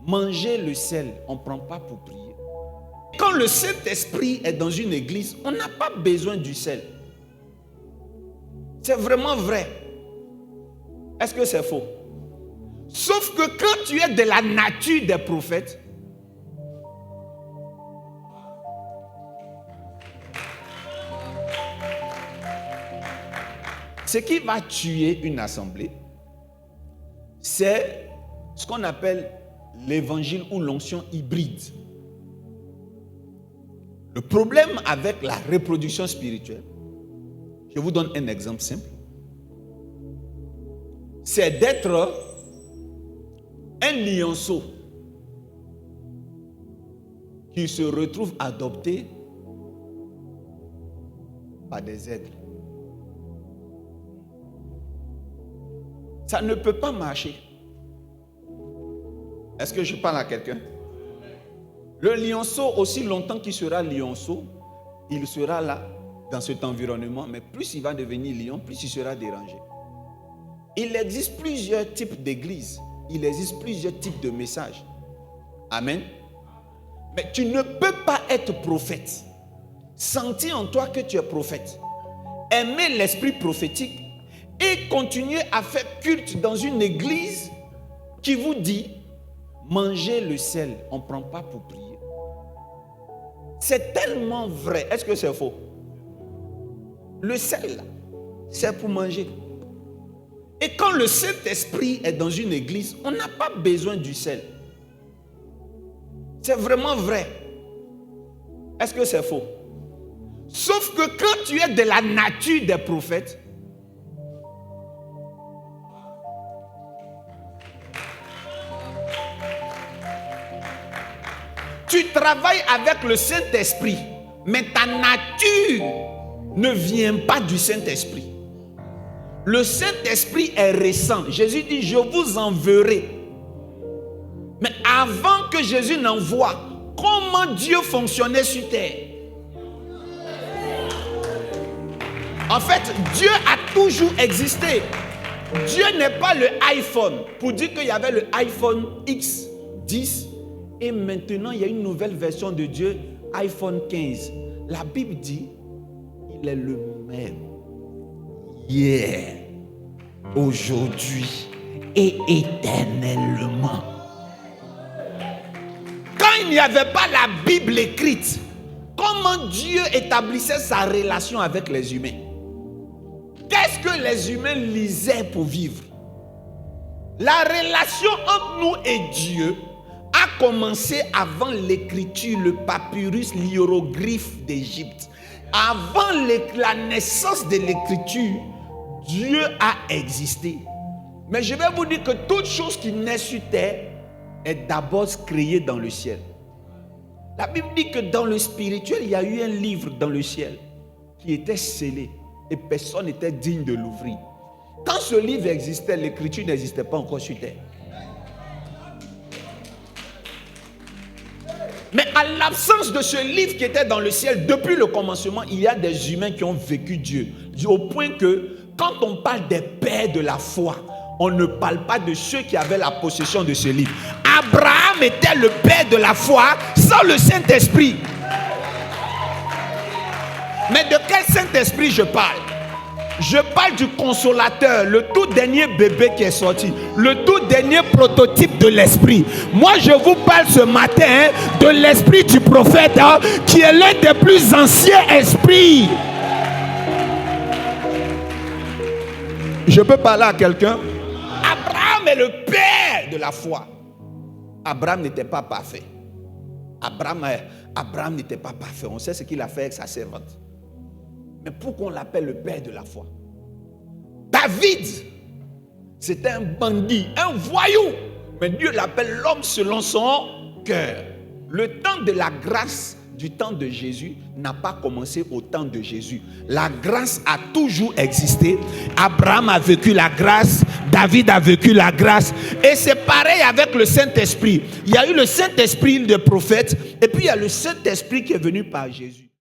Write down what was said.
manger le sel, on ne prend pas pour prier. Quand le Saint-Esprit est dans une église, on n'a pas besoin du sel. C'est vraiment vrai. Est-ce que c'est faux? Sauf que quand tu es de la nature des prophètes, ce qui va tuer une assemblée, c'est ce qu'on appelle l'évangile ou l'onction hybride. Le problème avec la reproduction spirituelle, je vous donne un exemple simple, c'est d'être un lionceau qui se retrouve adopté par des aigles. Ça ne peut pas marcher. Est-ce que je parle à quelqu'un? Le lionceau, aussi longtemps qu'il sera lionceau, il sera là, dans cet environnement, mais plus il va devenir lion, plus il sera dérangé. Il existe plusieurs types d'églises, il existe plusieurs types de messages. Amen. Mais tu ne peux pas être prophète, sentir en toi que tu es prophète, aimer l'esprit prophétique et continuer à faire culte dans une église qui vous dit manger le sel, on ne prend pas pour prier. C'est tellement vrai. Est-ce que c'est faux? Le sel, c'est pour manger. Et quand le Saint-Esprit est dans une église, on n'a pas besoin du sel. C'est vraiment vrai. Est-ce que c'est faux? Sauf que quand tu es de la nature des prophètes, tu travailles avec le Saint-Esprit, mais ta nature ne vient pas du Saint-Esprit. Le Saint-Esprit est récent. Jésus dit, je vous enverrai. Mais avant que Jésus n'envoie, comment Dieu fonctionnait sur terre? En fait, Dieu a toujours existé. Dieu n'est pas le iPhone. Pour dire qu'il y avait le iPhone X, 10, et maintenant il y a une nouvelle version de Dieu, iPhone 15. La Bible dit, il est le même. Hier, aujourd'hui et éternellement. Quand il n'y avait pas la Bible écrite, comment Dieu établissait sa relation avec les humains? Qu'est-ce que les humains lisaient pour vivre? La relation entre nous et Dieu a commencé avant l'écriture, le papyrus, l'hiéroglyphe d'Égypte. Avant la naissance de l'écriture, Dieu a existé. Mais je vais vous dire que toute chose qui naît sur terre est d'abord créée dans le ciel. La Bible dit que dans le spirituel, il y a eu un livre dans le ciel qui était scellé et personne n'était digne de l'ouvrir. Quand ce livre existait, l'écriture n'existait pas encore sur terre. Mais à l'absence de ce livre qui était dans le ciel, depuis le commencement, il y a des humains qui ont vécu Dieu. Au point que quand on parle des pères de la foi, on ne parle pas de ceux qui avaient la possession de ce livre. Abraham était le père de la foi sans le Saint-Esprit. Mais de quel Saint-Esprit je parle? Je parle du consolateur, le tout dernier bébé qui est sorti, le tout dernier prototype de l'esprit. Moi, je vous parle ce matin de l'esprit du prophète, qui est l'un des plus anciens esprits. Je peux parler à quelqu'un? Abraham est le père de la foi. Abraham n'était pas parfait. Abraham n'était pas parfait. On sait ce qu'il a fait avec sa servante. Mais pourquoi on l'appelle le père de la foi? David, c'était un bandit, un voyou. Mais Dieu l'appelle l'homme selon son cœur. Le temps de la grâce du temps de Jésus n'a pas commencé au temps de Jésus. La grâce a toujours existé. Abraham a vécu la grâce, David a vécu la grâce. Et c'est pareil avec le Saint-Esprit. Il y a eu le Saint-Esprit de prophète, et puis il y a le Saint-Esprit qui est venu par Jésus.